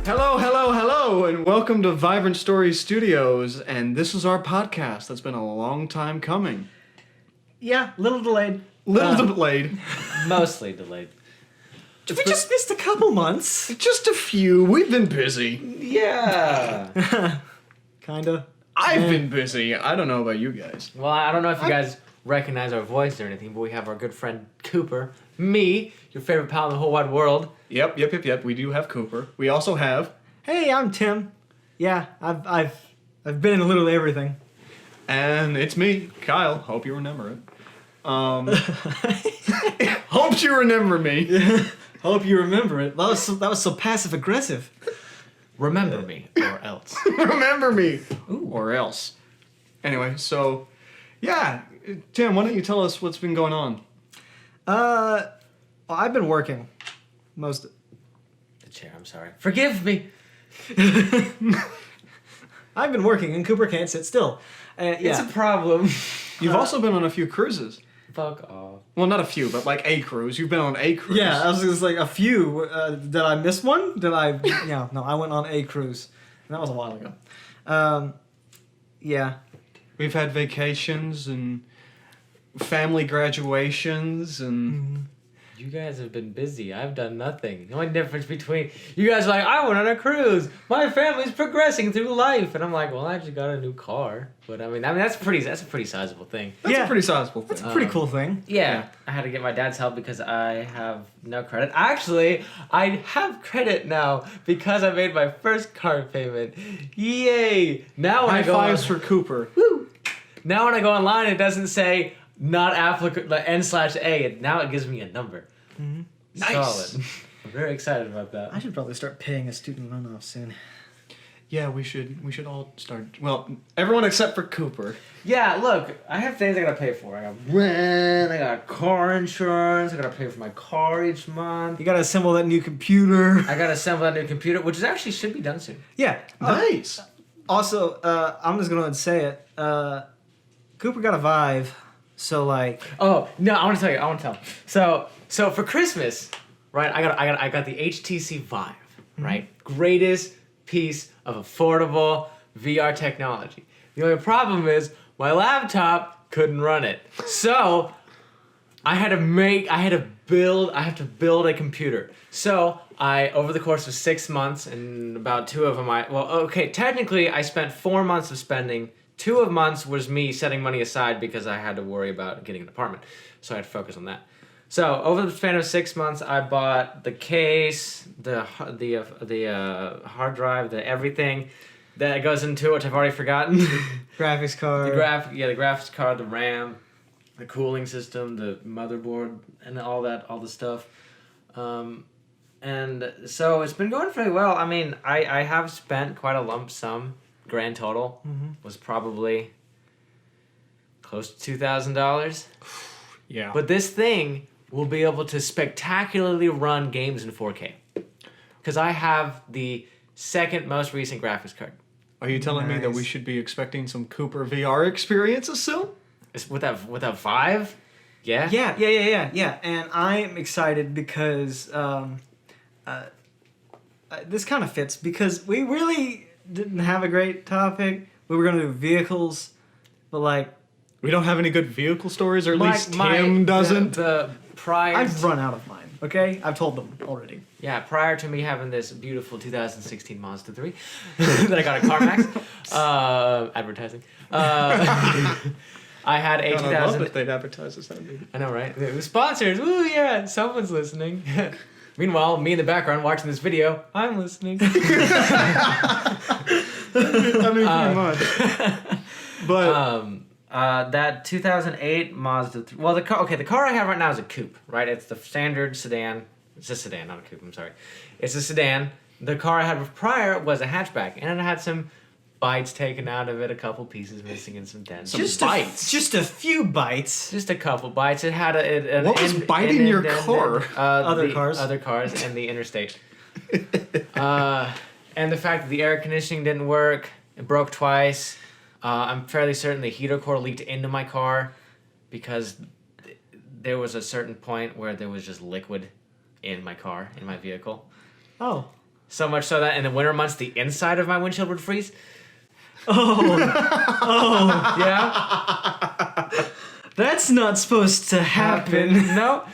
Hello, hello, hello, and welcome to Vibrant Stories Studios. And this is our podcast that's been a long time coming. Yeah, little delayed. Little delayed. Mostly delayed. We just missed a couple months. Just a few. We've been busy. Yeah. Kinda. I've been busy. I don't know about you guys. Well, I don't know if you guys recognize our voice or anything, but we have our good friend Cooper, me, your favorite pal in the whole wide world. Yep. We do have Cooper. We also have... Hey, I'm Tim. Yeah, I've been in a little everything. And it's me, Kyle. Hope you remember it. Hope you remember me. Hope you remember it. That was so passive aggressive. Remember me, or else. Remember me. Ooh. Or else. Anyway, so... Yeah. Tim, why don't you tell us what's been going on? Well, I've been working. The chair, I'm sorry. Forgive me. I've been working, and Cooper can't sit still. Yeah. It's a problem. You've also been on a few cruises. Fuck off. Well, not a few, but like a cruise. You've been on a cruise. Yeah, I was just like a few. Did I miss one? Yeah, no, I went on a cruise. And that was a while ago. Yeah. We've had vacations and family graduations and... You guys have been busy. I've done nothing. The only difference between you guys are like, I went on a cruise. My family's progressing through life, and I'm like, well, I actually got a new car. But I mean that's a pretty sizable thing. That's a pretty sizable thing. That's a pretty cool thing. Yeah, I had to get my dad's help because I have no credit. Actually, I have credit now because I made my first car payment. Yay! Now when High I go fives for Cooper. Woo! Now when I go online, it doesn't say not applicable N/A. Now it gives me a number. Mm-hmm. Nice. Solid. I'm very excited about that. I should probably start paying a student loan off soon. Yeah, we should all start. Well, everyone except for Cooper. Yeah, look, I have things I gotta pay for. I got rent, I got car insurance, I gotta pay for my car each month. You gotta assemble that new computer. I gotta assemble that new computer, which is actually should be done soon. Yeah. Nice. Also, I'm just gonna say it. Cooper got a Vive, so like. Oh no, I want to tell. So for Christmas, right? I got the HTC Vive, right? Greatest piece of affordable VR technology. The only problem is my laptop couldn't run it. So I have to build a computer. So over the course of 6 months, and about 2 of them technically I spent 4 months of spending. 2 of months was me setting money aside because I had to worry about getting an apartment. So I had to focus on that. So over the span of 6 months, I bought the case, the hard drive, the everything that goes into it, which I've already forgotten. Graphics card. The graphics card, the RAM, the cooling system, the motherboard, and all the stuff. And so it's been going pretty well. I mean, I have spent quite a lump sum. Grand total was probably close to $2,000. Yeah. But this thing will be able to spectacularly run games in 4K. Because I have the second most recent graphics card. Are you telling me that we should be expecting some Cooper VR experiences soon? With that Vive? Yeah? Yeah. And I'm excited because this kind of fits because we really didn't have a great topic. We were going to do vehicles, but like... We don't have any good vehicle stories, or at least Tim doesn't. I've run out of mine, okay? I've told them already. Yeah, prior to me having this beautiful 2016 Mazda 3 that I got at CarMax, advertising. I had a 2000. I love that they'd advertise this. I know, right? The sponsors. Ooh, yeah, someone's listening. Meanwhile, me in the background watching this video, I'm listening. Pretty much. But that 2008 Mazda 3. Well, the car I have right now is a coupe, right? It's the standard sedan. It's a sedan, not a coupe. I'm sorry. It's a sedan. The car I had prior was a hatchback, and it had some bites taken out of it, a couple pieces missing, and some dents. Just a few bites. Just a couple bites. It had what was biting your car? Other cars and the interstate. And the fact that the air conditioning didn't work, it broke twice. I'm fairly certain the heater core leaked into my car because there was a certain point where there was just liquid in my car, in my vehicle. Oh. So much so that in the winter months, the inside of my windshield would freeze. Oh, Yeah. that's not supposed to happen. No.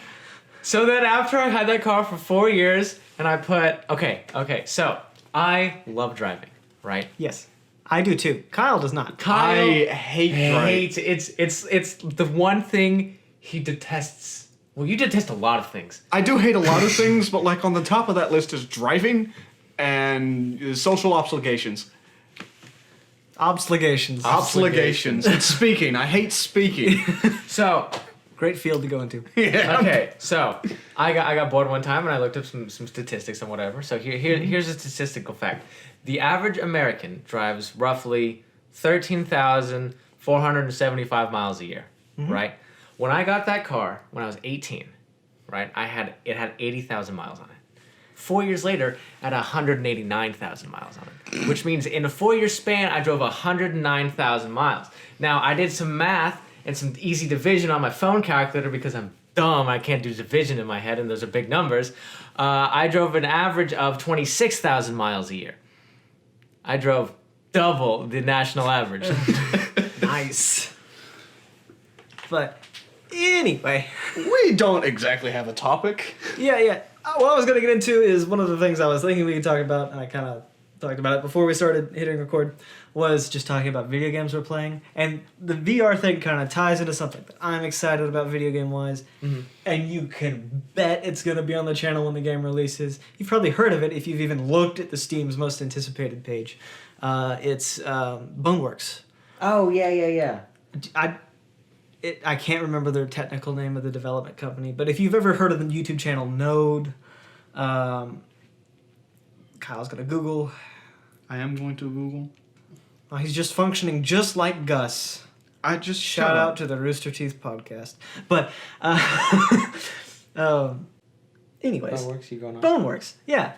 So then after I had that car for 4 years, and I put, okay, so I love driving, right? Yes, I do too. Kyle does not. Kyle I hate driving. hates it's the one thing he detests. Well, you detest a lot of things. I do hate a lot of things, but like on the top of that list is driving and social obligations. Obligations. Obligations. It's speaking. I hate speaking. So, Great field to go into. Yeah. okay, so I got bored one time and I looked up some statistics and whatever. So here's a statistical fact. The average American drives roughly 13,475 miles a year, right? When I got that car when I was 18, right? It had 80,000 miles on it. 4 years later, at 189,000 miles on it, which means in a 4-year span, I drove 109,000 miles. Now, I did some math and some easy division on my phone calculator because I'm dumb. I can't do division in my head, and those are big numbers. I drove an average of 26,000 miles a year. I drove double the national average. Nice. But anyway, We don't exactly have a topic. yeah. What I was going to get into is one of the things I was thinking we could talk about, and I kind of talked about it before we started hitting record, was just talking about video games we're playing. And the VR thing kind of ties into something that I'm excited about video game-wise. And you can bet it's going to be on the channel when the game releases. You've probably heard of it if you've even looked at the Steam's most anticipated page. It's Boneworks. Oh, yeah. I can't remember their technical name of the development company, but if you've ever heard of the YouTube channel Node, Kyle's gonna Google. I am going to Google. Oh, he's just functioning just like Gus. I just Shout out to the Rooster Teeth podcast. But anyways, Boneworks, you going on? Boneworks, yeah.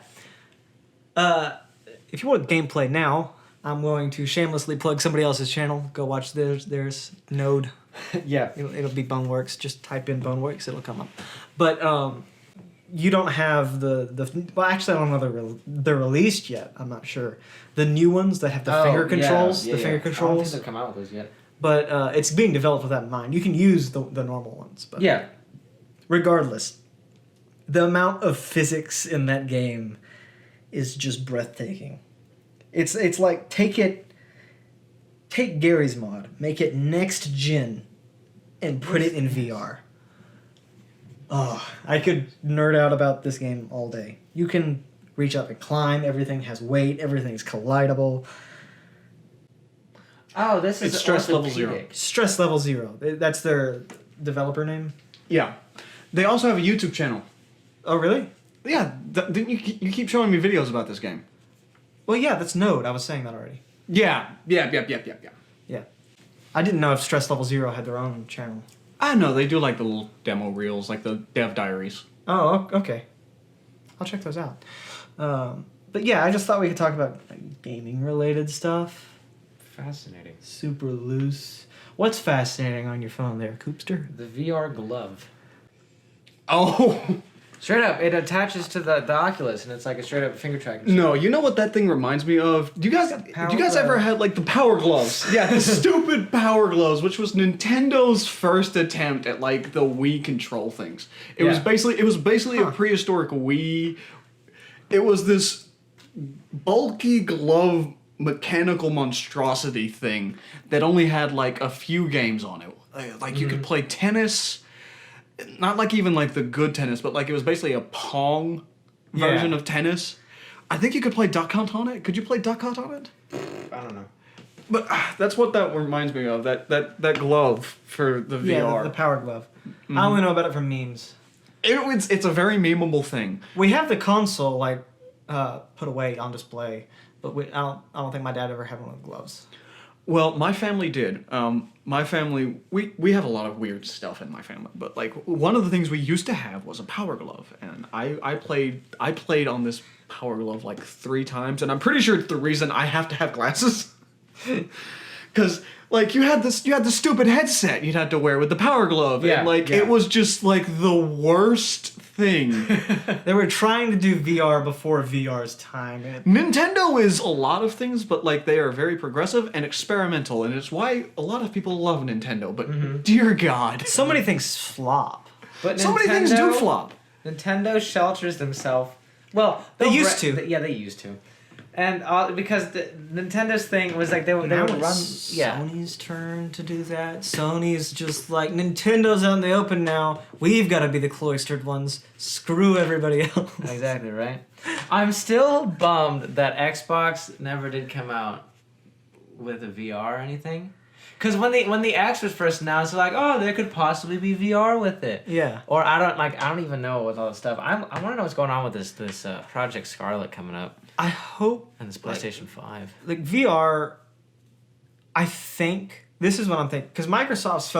If you want gameplay now, I'm going to shamelessly plug somebody else's channel. Go watch theirs Node. Yeah. It'll be Boneworks. Just type in Boneworks, it'll come up. But you don't have the well, actually, I don't know they're released yet. I'm not sure. The new ones that have the finger controls, finger I don't think controls. they've come out with those yet. But it's being developed with that in mind. You can use the normal ones, but Yeah. regardless, the amount of physics in that game is just breathtaking. It's like take Gary's mod, make it next gen, and put it in VR. Oh, I could nerd out about this game all day. You can reach up and climb. Everything has weight. Everything's collidable. Oh, this is It's stress level 0. orthopedic. Stress level 0. That's their developer name. Yeah. They also have a YouTube channel. Oh, really? Yeah. Didn't you keep showing me videos about this game? Well, yeah, that's Node. I was saying that already. Yeah. Yeah. I didn't know if Stress Level 0 had their own channel. I know they do like the little demo reels, like the dev diaries. Oh, okay. I'll check those out. But yeah, I just thought we could talk about gaming-related stuff. Fascinating. Super loose. What's fascinating on your phone there, Coopster? The VR glove. Oh. Straight up, it attaches to the Oculus, and it's like a straight up finger tracking. No, you know what that thing reminds me of? Do you guys ever had like the power gloves? Yeah, the stupid power gloves, which was Nintendo's first attempt at like the Wii control things. It was basically a prehistoric Wii. It was this bulky glove mechanical monstrosity thing that only had like a few games on it. Like you could play tennis. Not like even like the good tennis, but like it was basically a Pong version of tennis. I think you could play Duck Hunt on it. Could you play Duck Hunt on it? I don't know. But that's what that reminds me of. That glove for the VR. Yeah, the power glove. I only know about it from memes. It's a very memeable thing. We have the console put away on display, but I don't think my dad ever had one of the gloves. Well, my family did. My family, we have a lot of weird stuff in my family, but like one of the things we used to have was a power glove, and I played on this power glove like 3 times, and I'm pretty sure it's the reason I have to have glasses, because like you had the stupid headset you'd have to wear with the power glove, and like it was just like the worst thing. They were trying to do VR before VR's time. Nintendo is a lot of things, but like they are very progressive and experimental, and it's why a lot of people love Nintendo. But dear God, So many things flop. But so many things do flop. Nintendo shelters themselves. Well, They used to. Yeah, they used to. And because Nintendo's thing was like they would run. Sony's turn to do that. Sony's just like, Nintendo's out in the open now. We've got to be the cloistered ones. Screw everybody else. Exactly right. I'm still bummed that Xbox never did come out with a VR or anything. Because when the X was first announced, they're like, oh, there could possibly be VR with it. Yeah. Or I don't even know with all this stuff. I want to know what's going on with this Project Scarlet coming up. I hope. And this PlayStation 5. Like VR, I think, this is what I'm thinking. Because Microsoft's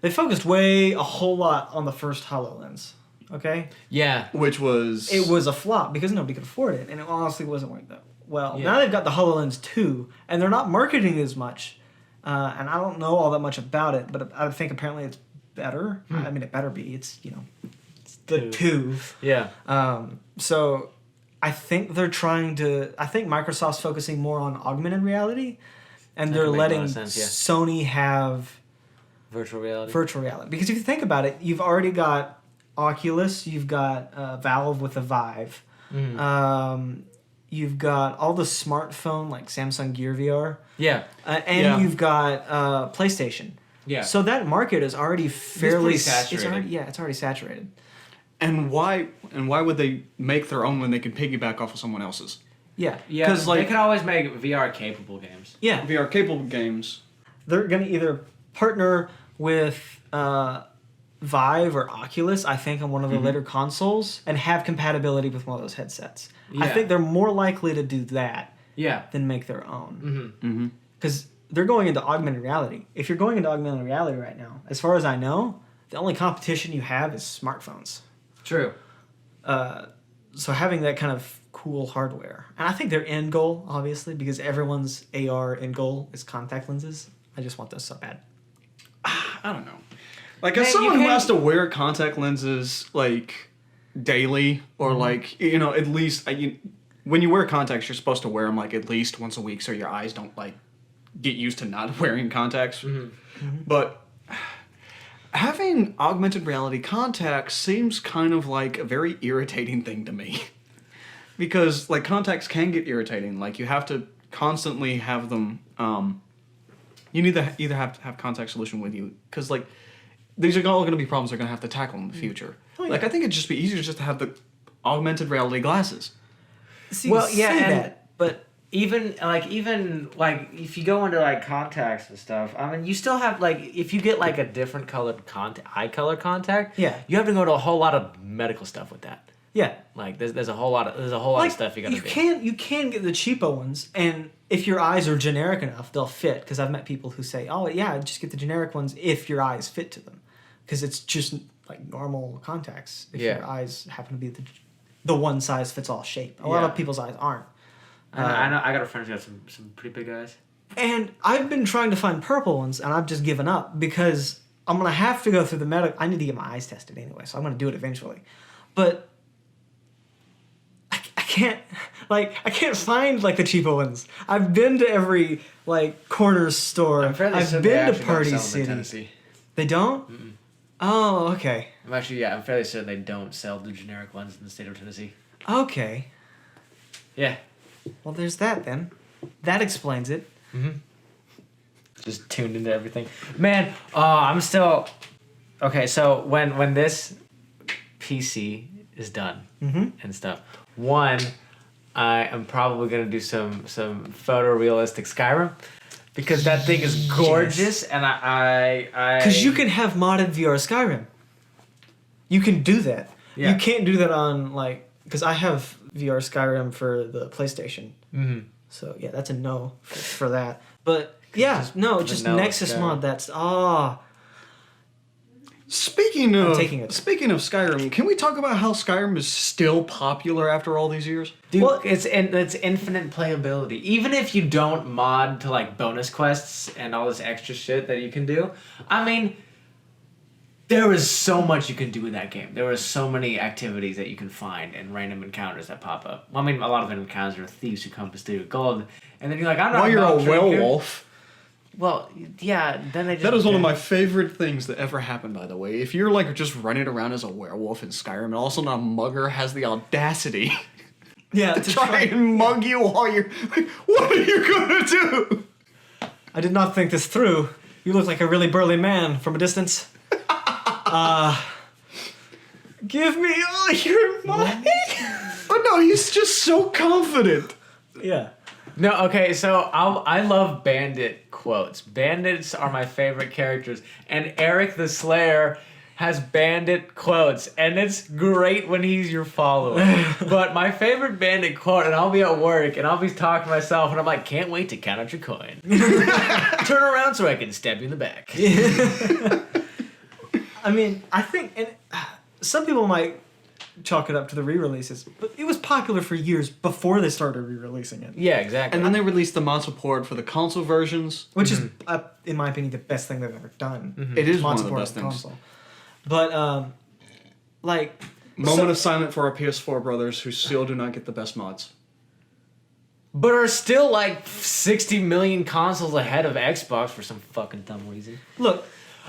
they focused a whole lot on the first HoloLens. Okay? Yeah. Which was... It was a flop because nobody could afford it. And it honestly wasn't working that well. Yeah. Now they've got the HoloLens 2, and they're not marketing as much. And I don't know all that much about it, but I think apparently it's better. I mean, it better be. It's, it's the 2. Yeah. So I think they're I think Microsoft's focusing more on augmented reality, and they're letting Sony have virtual reality. Because if you think about it, you've already got Oculus, you've got Valve with the Vive. You've got all the smartphone, like Samsung Gear VR. Yeah. And you've got PlayStation. Yeah. So that market is already fairly saturated. It's already saturated. And why would they make their own when they could piggyback off of someone else's? Yeah. Yeah. Because they can always make VR capable games. Yeah. VR capable games. They're going to either partner with Vive or Oculus, I think, on one of the later consoles, and have compatibility with one of those headsets. Yeah. I think they're more likely to do that than make their own. Because they're going into augmented reality. If you're going into augmented reality right now, as far as I know, the only competition you have is smartphones. True. So having that kind of cool hardware. And I think their end goal, obviously, because everyone's AR end goal is contact lenses. I just want those so bad. I don't know. Like, as someone who has to wear contact lenses, like, daily, or, like, at least, when you wear contacts, you're supposed to wear them, like, at least once a week so your eyes don't, like, get used to not wearing contacts. But having augmented reality contacts seems kind of like a very irritating thing to me. Because, like, contacts can get irritating. Like, you have to constantly have them, you need to either have to have contact solution with you, because, like, these are all going to be problems they're going to have to tackle in the future. Oh, yeah. Like, I think it'd just be easier just to have the augmented reality glasses. See, but even if you go into like contacts and stuff, I mean, you still have like if you get like a different colored eye color contact, you have to go to a whole lot of medical stuff with that. Yeah, like there's a whole lot of stuff you got to do. You can get the cheapo ones, and if your eyes are generic enough, they'll fit. Because I've met people who say, "Oh yeah, just get the generic ones if your eyes fit to them," because it's just like normal contacts. If your eyes happen to be the one size fits all shape, a lot of people's eyes aren't. I know. I got a friend who got some pretty big eyes. And I've been trying to find purple ones, and I've just given up because I'm gonna have to go through the medical. I need to get my eyes tested anyway, so I'm gonna do it eventually. But I can't find like the cheapo ones. I've been to every like corner store. I've been to Party City. They don't? Mm-mm. Oh, okay. I'm fairly certain they don't sell the generic ones in the state of Tennessee. Okay. Yeah. Well, there's that then. That explains it. Mm-hmm. Just tuned into everything. Man, I'm still... Okay, so when this PC is done and stuff, I am probably going to do some photorealistic Skyrim. Because that thing is gorgeous, and I... Because you can have modded VR Skyrim. You can do that. Yeah. You can't do that on, like... Because I have VR Skyrim for the PlayStation. Mm-hmm. So, yeah, that's a no for that. But, yeah, just Nexus Skyrim. Mod, that's... Speaking taking it. speaking of Skyrim, can we talk about how Skyrim is still popular after all these years? Dude, Well- it's infinite playability. Even if you don't mod to like bonus quests and all this extra shit that you can do, I mean, there is so much you can do in that game. There are so many activities that you can find and random encounters that pop up. Well, I mean, a lot of them encounters are thieves who come to steal your gold, and then you're like, I'm not. While you're a gold drinker. werewolf. Well, yeah. Then they just. That is one of my favorite things that ever happened, by the way. If you're like just running around as a werewolf in Skyrim, and all of a sudden a mugger has the audacity Yeah, to try and mug you while you're like, what are you gonna do? I did not think this through. You look like a really burly man from a distance. Give me all your money. But no, he's just so confident. Yeah. No, okay, so I love bandit quotes. Bandits are my favorite characters, and Eric the Slayer has bandit quotes, and it's great when he's your follower. But my favorite bandit quote, and I'll be at work, and I'll be talking to myself, and I'm like, can't wait to count out your coin. Turn around so I can stab you in the back. I mean, I think, and some people might chalk it up to the re-releases, but it was popular for years before they started re-releasing it. Yeah, exactly. And then they released the mod support for the console versions. Which is, in my opinion, the best thing they've ever done. It is Mod one of the support best on things. console. But, like... Moment of silence for our PS4 brothers who still do not get the best mods. But are still like 60 million consoles ahead of Xbox for some fucking dumb reason. Look,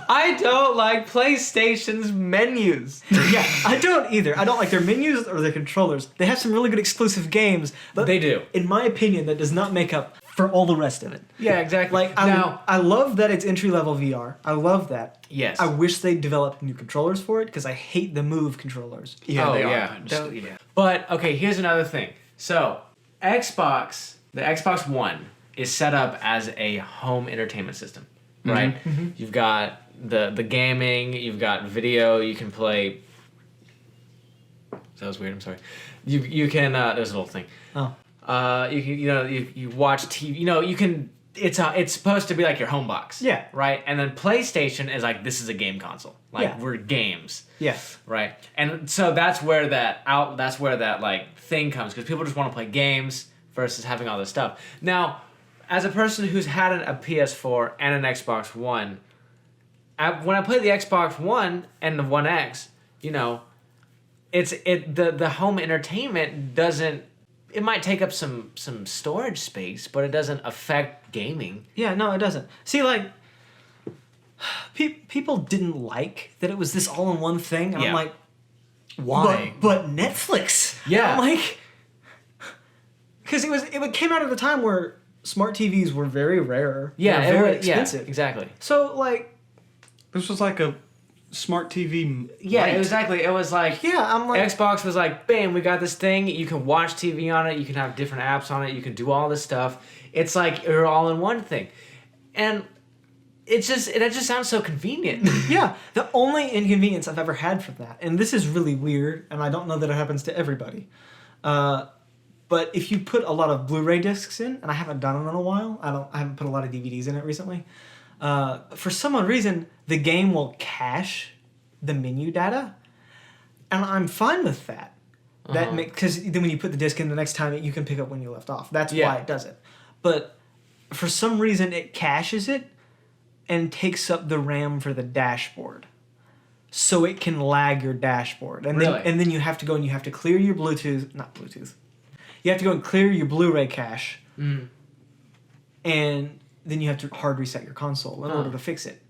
I don't like PlayStation's menus. yeah, I don't either. I don't like their menus or their controllers. They have some really good exclusive games, but They do. in my opinion, that does not make up for all the rest of it. Yeah, exactly. Like, now, I love that it's entry-level VR. I love that. yes. I wish they developed new controllers for it, because I hate the Move controllers. Yeah, Oh, they are yeah. kind of Don't- stupid. yeah. But okay, here's another thing. So, the Xbox One is set up as a home entertainment system, right? You've got the gaming, you've got video, you can play. That was weird. I'm sorry. You can there's a little thing. Oh. You can you watch TV. You can. It's supposed to be like your home box. Yeah. Right. And then PlayStation is like, this is a game console. Like, Yeah. we're games. Yeah. Right. And so that's where that like thing comes, because people just want to play games versus having all this stuff. Now, as a person who's had a PS4 and an Xbox One, when I play the Xbox One and the One X, the home entertainment doesn't. It might take up some storage space, but it doesn't affect gaming. Yeah, no, it doesn't. See, like, people didn't like that it was this all-in-one thing, and Yeah. I'm like, Why? But Netflix. Yeah. I'm like, because it came out at a time where smart TVs were very rare. Yeah, they were very yeah, expensive. exactly. So like, This was like a smart TV. Yeah, light. exactly. It was like, yeah, I'm like, Xbox was like, bam, we got this thing. You can watch TV on it. You can have different apps on it. You can do all this stuff. It's like you're all in one thing, and it just sounds so convenient. yeah, the only inconvenience I've ever had from that, and this is really weird, and I don't know that it happens to everybody, but if you put a lot of Blu-ray discs in, and I haven't done it in a while, I haven't put a lot of DVDs in it recently, for some odd reason, the game will cache the menu data, and I'm fine with that. That because then when you put the disc in, the next time you can pick up when you left off. That's why it does it. But for some reason, it caches it and takes up the RAM for the dashboard, so it can lag your dashboard. And Really? then you have to go and you have to clear your Bluetooth. You have to go and clear your Blu-ray cache, and then you have to hard reset your console in order to fix it.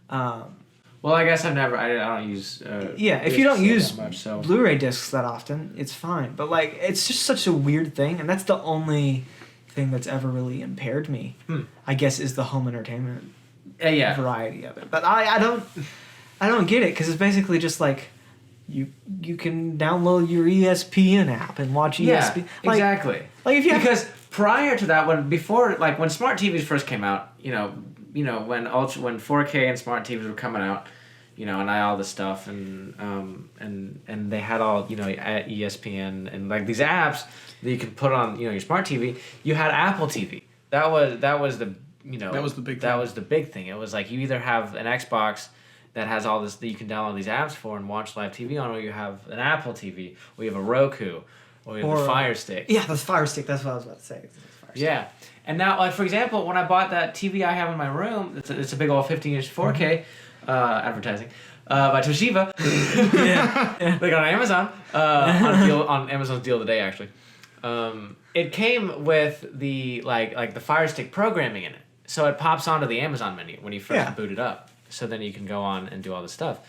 Well, I guess I don't use. Yeah, if you don't discs use that much, so. Blu-ray discs that often, it's fine. But like, it's just such a weird thing, and that's the only thing that's ever really impaired me. I guess is the home entertainment Yeah. variety of it. But I don't get it, because it's basically just like you can download your ESPN app and watch ESPN. Yeah, Like, exactly. Like if you Because prior to that, when smart TVs first came out, when 4K and smart TVs were coming out, and all this stuff, and they had all at ESPN and like these apps that you could put on your smart TV. You had Apple TV. That was the That was the big That thing. was the big thing. It was like you either have an Xbox that has all this that you can download these apps for and watch live TV on, or you have an Apple TV, or you have a Roku, or you have a Fire Stick. Yeah, the Fire Stick. That's what I was about to say. Yeah. And now, like, for example, when I bought that TV I have in my room, it's a big old 15-inch 4K advertising by Toshiba. Yeah. Like on Amazon. On Amazon's deal of the day, actually. It came with the like the Fire Stick programming in it. So it pops onto the Amazon menu when you first boot it up. So then you can go on and do all this stuff,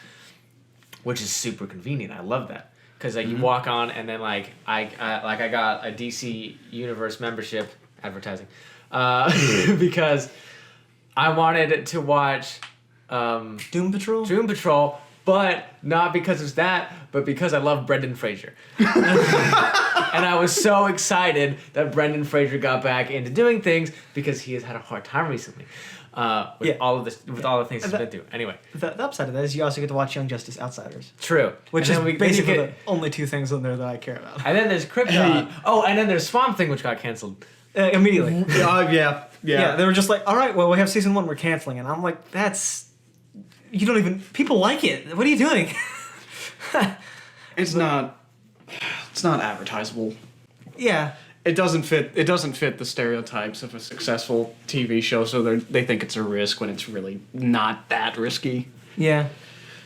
which is super convenient. I love that. Because like you walk on and then like I got a DC Universe membership advertising because I wanted to watch Doom Patrol. Doom Patrol, but not because it's that, but because I love Brendan Fraser. And I was so excited that Brendan Fraser got back into doing things because he has had a hard time recently with all of this, with all the things he's been through. Anyway, the upside of that is you also get to watch Young Justice Outsiders. True, which is basically the only two things on there that I care about. And then there's Krypton. Oh, and then there's Swamp Thing, which got canceled. Immediately. Yeah. They were just like, all right, well, we have season 1, we're canceling. And I'm like, you don't even, people like it. What are you doing? It's not advertisable. Yeah. It doesn't fit the stereotypes of a successful TV show, so they think it's a risk when it's really not that risky. Yeah.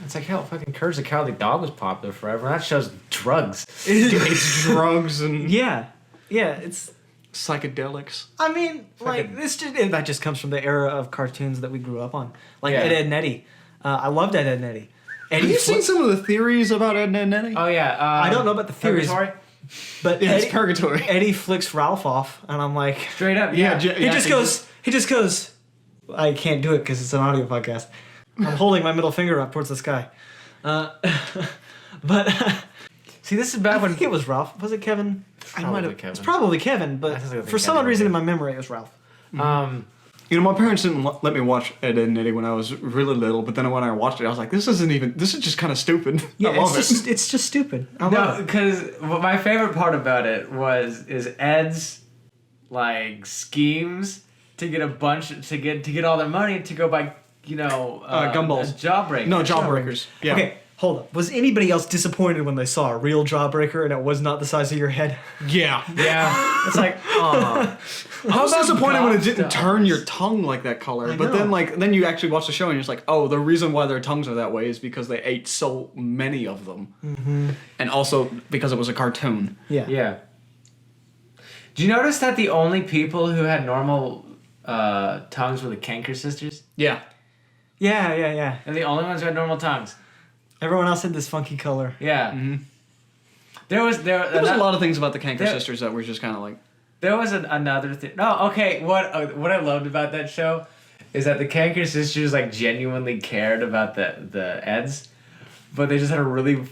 It's like, hell, fucking Courage the Cowardly Dog was popular forever. That show's drugs. It's drugs and yeah, it's psychedelics. I mean, like that just comes from the era of cartoons that we grew up on, like Ed, Edd n Eddy. I loved Ed, Edd n Eddy. Have you seen some of the theories about Ed, Edd n Eddy? Oh yeah, I don't know about the theories. Purgatory? But yeah, it's Purgatory. Eddie flicks Ralph off, and I'm like, straight up, he just goes. I can't do it because it's an audio podcast. I'm holding my middle finger up towards the sky. But see, this is bad I when think it was Ralph. Was it Kevin? It's probably Kevin, but for some odd reason in my memory it was Ralph. My parents didn't let me watch Ed, Edd n Eddy when I was really little, but then when I watched it, I was like, this is just kind of stupid. Yeah, I love it's just stupid. No, because my favorite part about it is Ed's like schemes to get to get all their money to go buy gumballs, Jawbreakers. No, Jawbreakers. Yeah. Okay, hold up. Was anybody else disappointed when they saw a real Jawbreaker and it was not the size of your head? Yeah. Yeah. It's like, oh. I was disappointed when it didn't turn your tongue like that color. But then you actually watch the show and you're just like, oh, the reason why their tongues are that way is because they ate so many of them. Mm-hmm. And also because it was a cartoon. Yeah. Yeah. Do you notice that the only people who had normal tongues were the Kanker Sisters? Yeah. Yeah. They're the only ones who had normal tongues. Everyone else had this funky color. Yeah. Mm-hmm. There was a lot of things about the Kanker Sisters that were just kind of like. There was another thing. No, okay. What I loved about that show is that the Kanker Sisters like genuinely cared about the Eds, but they just had a really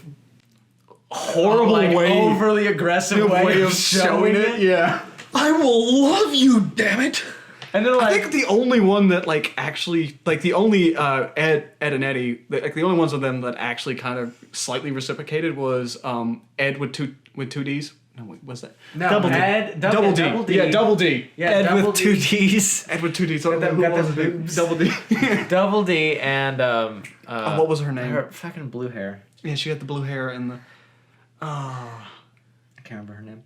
horrible overly aggressive way of showing it. Yeah. I will love you, damn it. And then I think the only one that the only Ed and Eddie, the only ones of them that actually kind of slightly reciprocated was Ed with two D's. No, wait, what's that? No, Double D. Double D. Yeah, Double D. Yeah, Ed Double with two D's. Ed with two D's. Got them Double D. Double D and what was her name? Her fucking blue hair. Yeah, she had the blue hair and the. I can't remember her name.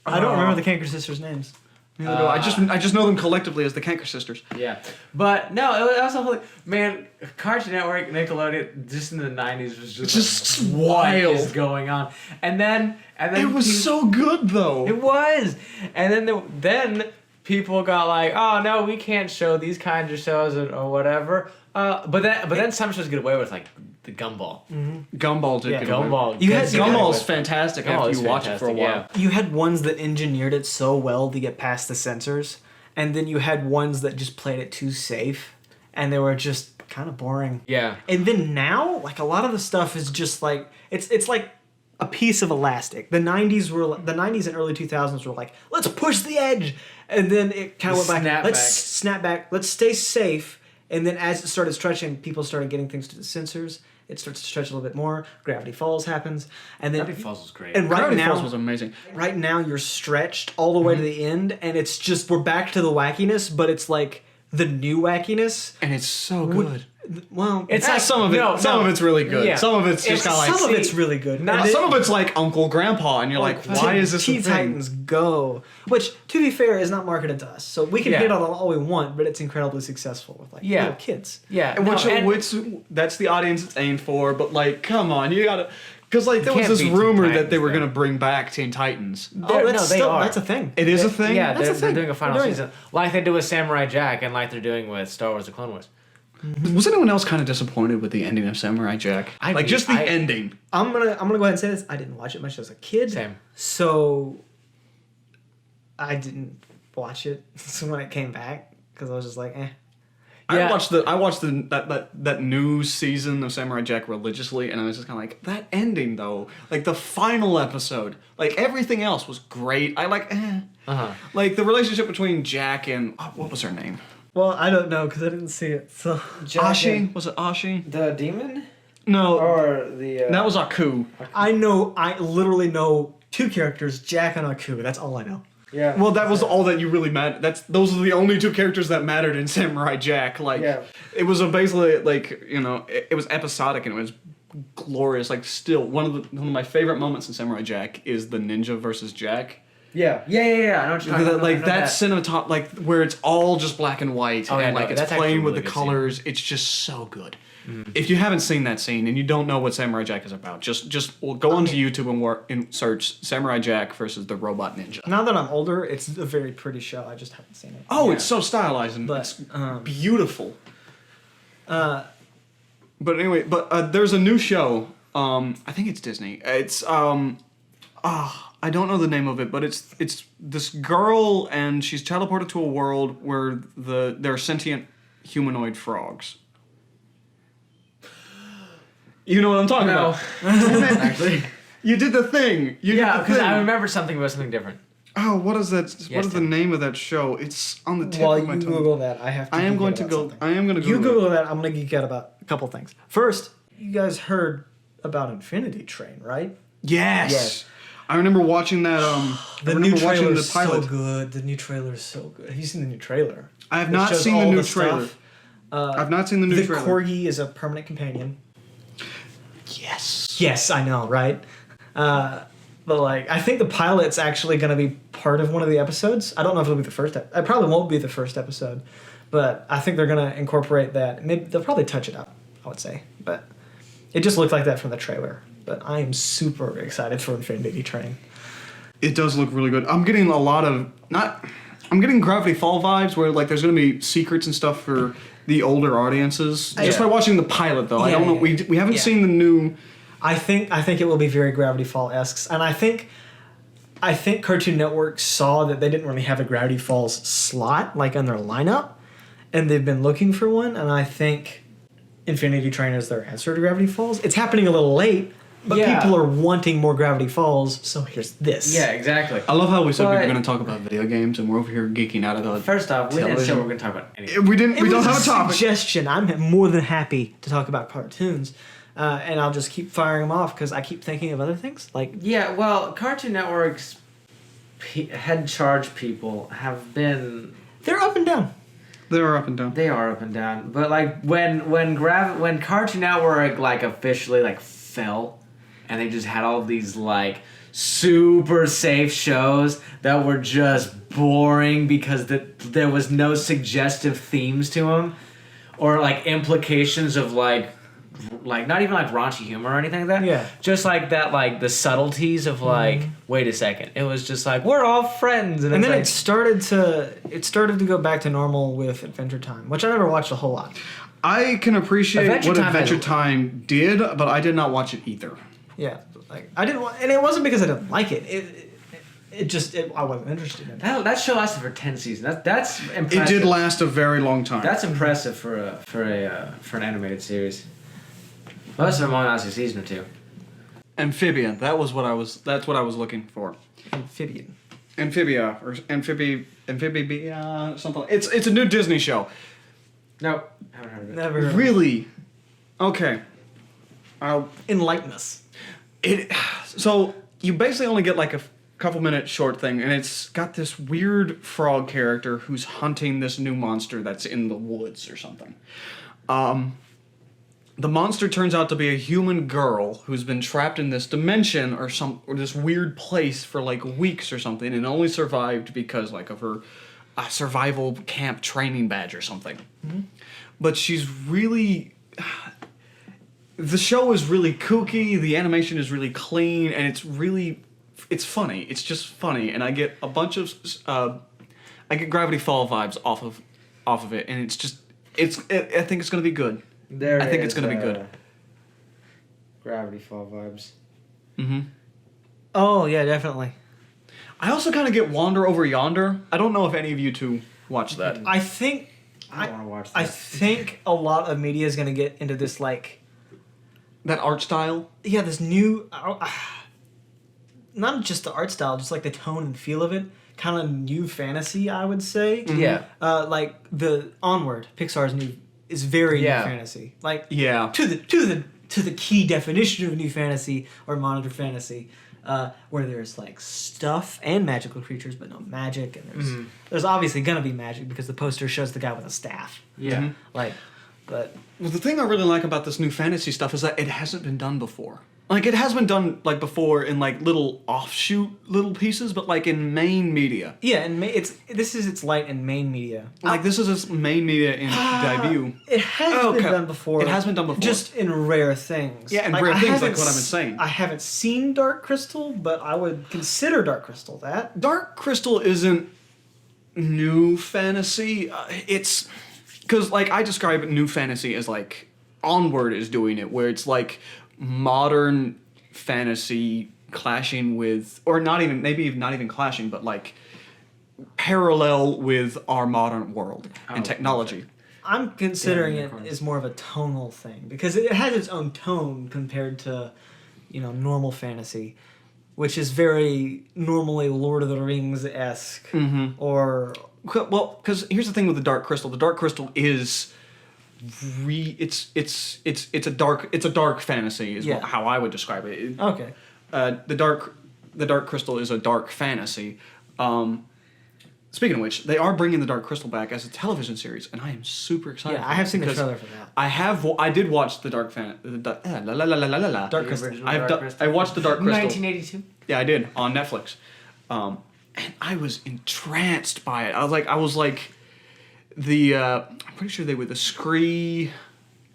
I don't remember the Kanker Sisters' names. Neither do I. I just know them collectively as the Kanker Sisters. Yeah, but no, it was a whole man. Cartoon Network, Nickelodeon, just in the '90s was just like, wild. What is going on? And then it was so good though. It was, and then people got like, oh no, we can't show these kinds of shows or whatever. But then some shows get away with like the Gumball. Mm-hmm. Gumball did. Yeah, Gumball. Gumball's fantastic after you watch it for a while. Yeah. You had ones that engineered it so well to get past the censors, and then you had ones that just played it too safe, and they were just kind of boring. Yeah. And then now, like a lot of the stuff is just like it's like a piece of elastic. The 90s and early 2000s were like, let's push the edge, and then it kind of went back. Let's snap back. Let's stay safe. And then as it started stretching, people started getting things to the sensors. It starts to stretch a little bit more. Gravity Falls happens, and then Gravity Falls was great. And Gravity Falls was amazing. Right now, you're stretched all the way to the end, and it's just we're back to the wackiness, but it's like the new wackiness. And it's so good. Well, It's like some of it. Some of it's really good. Yeah. Some of it's just kind of like. some of it's really good. Not- And Some of it's like Uncle Grandpa, and you're like, why is this a Teen thing? Titans Go, which to be fair is not marketed to us, so we can Yeah. hit on it all we want, but it's incredibly successful with like Yeah. little kids. Yeah. And no, which that's the audience it's aimed for, but like, come on, you gotta. Because like there was can't this beat Teen rumor that Titans, they were though. gonna bring back Teen Titans. Oh, that's they are. that's a thing. It is a thing. Yeah, That's they're, a they're thing. doing a final They're doing season, like they did with Samurai Jack, and like they're doing with Star Wars: The Clone Wars. Was anyone else kind of disappointed with the ending of Samurai Jack? Just the ending. I'm gonna go ahead and say this. I didn't watch it much as a kid. Same. So I didn't watch it when it came back because I was just like, eh. Yeah. I watched that new season of Samurai Jack religiously, and I was just kind of like, that ending though, like the final episode, like everything else was great. I like, like the relationship between Jack and what was her name? Well, I don't know because I didn't see it. So Ashi? Was it Ashi? The demon, No, or the that was Aku. I literally know two characters, Jack and Aku. That's all I know. yeah. Well, that was all that you really mattered. Those are the only two characters that mattered in Samurai Jack. Like, Yeah. it was basically like it was episodic and it was glorious. Like, still one of my favorite moments in Samurai Jack is the ninja versus Jack. Yeah. I know what you're talking about. Like that cinematop, like where it's all just black and white, Oh, yeah, and no, like it's that's playing actually with really the good scene. colors. It's just so good. If you haven't seen that scene and you don't know what Samurai Jack is about, just go onto YouTube and search Samurai Jack versus the Robot Ninja. Now that I'm older, it's a very pretty show. I just haven't seen it. Oh, Yeah. it's so stylized and But, it's beautiful. But anyway, there's a new show. I think it's Disney. It's I don't know the name of it, but it's this girl and she's teleported to a world where they're sentient humanoid frogs. You know what I'm talking about? Actually. You did the thing. You Yeah, did the because thing. I remember something about something different. Oh, what is that? Yes, What is the Tim. name of that show? It's on the tip While of my you tongue. Google that, I have to. I am geek going out to about go. something. I am going to You Google. Google that. I'm gonna geek out about a couple things. First, you guys heard about Infinity Train, right? Yes. Yes. I remember watching that. The I new remember watching trailer the is so pilot. good. The new trailer is so good. Have you seen the new trailer? I have It not shows seen the all new the trailer. stuff. I've not seen the new The trailer. corgi is a permanent companion. Yes. Yes, I know, right? But like, I think the pilot's actually going to be part of one of the episodes. I don't know if it'll be the first. It probably won't be the first episode, but I think they're going to incorporate that. Maybe they'll probably touch it up. I would say, but it just looked like that from the trailer. But I am super excited for Infinity Train. It does look really good. I'm getting a lot of I'm getting Gravity Fall vibes where like there's going to be secrets and stuff for the older audiences. Just by watching the pilot though. I Yeah, don't know. yeah, We haven't yeah. seen the new. I think it will be very Gravity Fall-esque, and I think Cartoon Network saw that they didn't really have a Gravity Falls slot like on their lineup, and they've been looking for one. And I think Infinity Train is their answer to Gravity Falls. It's happening a little late, but Yeah. people are wanting more Gravity Falls. So here's this. Yeah, exactly. I love how we said we were But- going to talk about video games and we're over here geeking out of the. First off, we didn't say television. we're going to talk about anything. We didn't. It We don't was have a topic. Suggestion. I'm more than happy to talk about cartoons, and I'll just keep firing them off because I keep thinking of other things like. Yeah, well, Cartoon Network's head charge people have been. They're up and down. They're up and down. They are up and down, but like when Cartoon Network like officially like fell, and they just had all these like super safe shows that were just boring because there was no suggestive themes to them, or like implications of like not even like raunchy humor or anything like that. Yeah. Just like that, like the subtleties of like, wait a second. It was just like, we're all friends. And it's then like, it started to go back to normal with Adventure Time, which I never watched a whole lot. I can appreciate Adventure what Time Adventure has- Time did, but I did not watch it either. Yeah, like I didn't, and it wasn't because I didn't like it. I wasn't interested in it. that show lasted for 10 seasons. That's impressive. It did last a very long time. That's impressive for an animated series. Most of them only last a season or two. Amphibian. That's what I was looking for. Amphibian. Amphibia or Amphibia something. It's a new Disney show. No, haven't heard of it. Never Really? Okay. enlighten us. So you basically only get like couple minute short thing, and it's got this weird frog character who's hunting this new monster that's in the woods or something. The monster turns out to be a human girl who's been trapped in this dimension or this weird place for like weeks or something, and only survived because like of her survival camp training badge or something. Mm-hmm. But she's really. The show is really kooky. The animation is really clean, and it's funny. It's just funny, and I get a bunch of I get Gravity Fall vibes off of it, and I think it's gonna be good. I think it's gonna be good. Gravity Fall vibes. Mm-hmm. Oh yeah, definitely. I also kind of get Wander Over Yonder. I don't know if any of you two watch that. I think I want to watch that. I think a lot of media is gonna get into this like that art style. Yeah, this new. Not just the art style, just like the tone and feel of it. Kind of new fantasy, I would say. Mm-hmm. Yeah. Like the Onward, Pixar's new is very new fantasy. Like to the key definition of new fantasy or modern fantasy, where there's like stuff and magical creatures, but no magic, and there's obviously gonna be magic because the poster shows the guy with a staff. Yeah. Mm-hmm. Like, but well, the thing I really like about this new fantasy stuff is that it hasn't been done before. Like, it has been done, like, before in, like, little offshoot little pieces, but, like, in main media. Yeah, and this is its light in main media. Like, this is its main media in debut. It has been done before. It has been done before. Just in rare things. Yeah, in rare things, like what I've been saying. I haven't seen Dark Crystal, but I would consider Dark Crystal that. Dark Crystal isn't new fantasy. It's... Because, like, I describe new fantasy as, like, Onward is doing it, where it's, like... modern fantasy clashing with, or not even clashing, but like parallel with our modern world and technology. I'm considering it as more of a tonal thing because it has its own tone compared to, normal fantasy, which is very normally Lord of the Rings-esque or. Well, because here's the thing with the Dark Crystal. The Dark Crystal is. It's a dark fantasy is how I would describe it. Okay. The Dark Crystal is a dark fantasy. Speaking of which, they are bringing the Dark Crystal back as a television series, and I am super excited. Yeah, I have seen the trailer for that. I did watch the Dark Crystal. I watched the Dark Crystal. 1982. Yeah, I did on Netflix, and I was entranced by it. I was like. I'm pretty sure they were the Scree,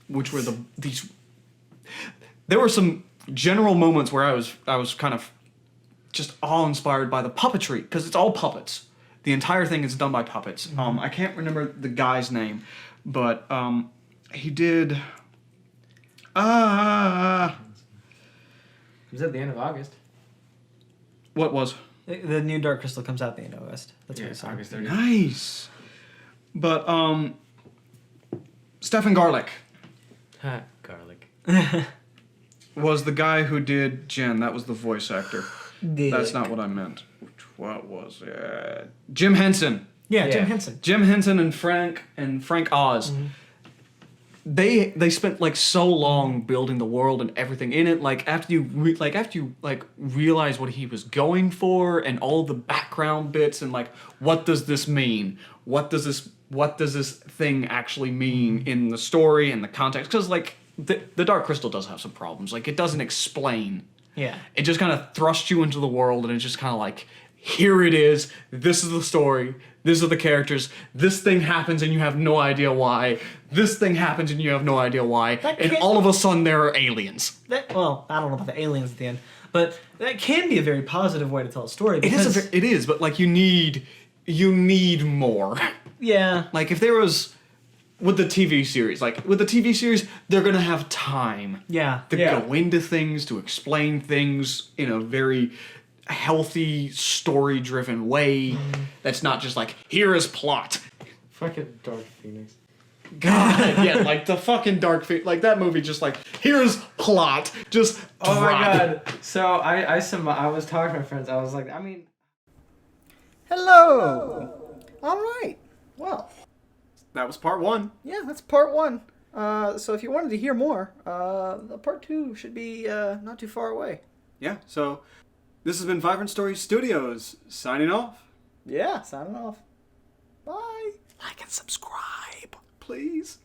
which were these. There were some general moments where I was kind of just awe-inspired by the puppetry because it's all puppets. The entire thing is done by puppets. I can't remember the guy's name, but he did. It was at the end of August. What was? The new Dark Crystal comes out at the end of August. That's what It's it's August 30th. Nice. But Stephen Garlick Garlic. was the guy who did Jen. That was the voice actor. That's not what I meant. What was it? Jim Henson. Yeah, Jim Henson. Jim Henson and Frank Oz. Mm-hmm. They spent like so long building the world and everything in it. Like after you realize what he was going for and all the background bits and like what does this mean? What does this thing actually mean in the story and the context? Because like the Dark Crystal does have some problems. Like it doesn't explain. Yeah. It just kind of thrusts you into the world and it's just kind of like, here it is. This is the story. These are the characters. This thing happens and you have no idea why. This thing happens and you have no idea why. And all of a sudden there are aliens. Well, I don't know about the aliens at the end, but that can be a very positive way to tell a story. Because It is, but like you need more. Yeah. Like if there was with the TV series, they're gonna have time. Yeah. To go into things, to explain things in a very healthy, story-driven way. That's not just like, here is plot. Fucking Dark Phoenix. God, yeah, like the fucking Dark Phoenix. Like that movie, just like, here's plot. Just oh drop. my god. So I was talking to my friends. I was like, Hello. All right. Well, That was part one. yeah, that's part one. So if you wanted to hear more, the part two should be not too far away. Yeah, so This has been Vibrant Story Studios, signing off. Yeah, signing off. Bye. Like and subscribe. Please.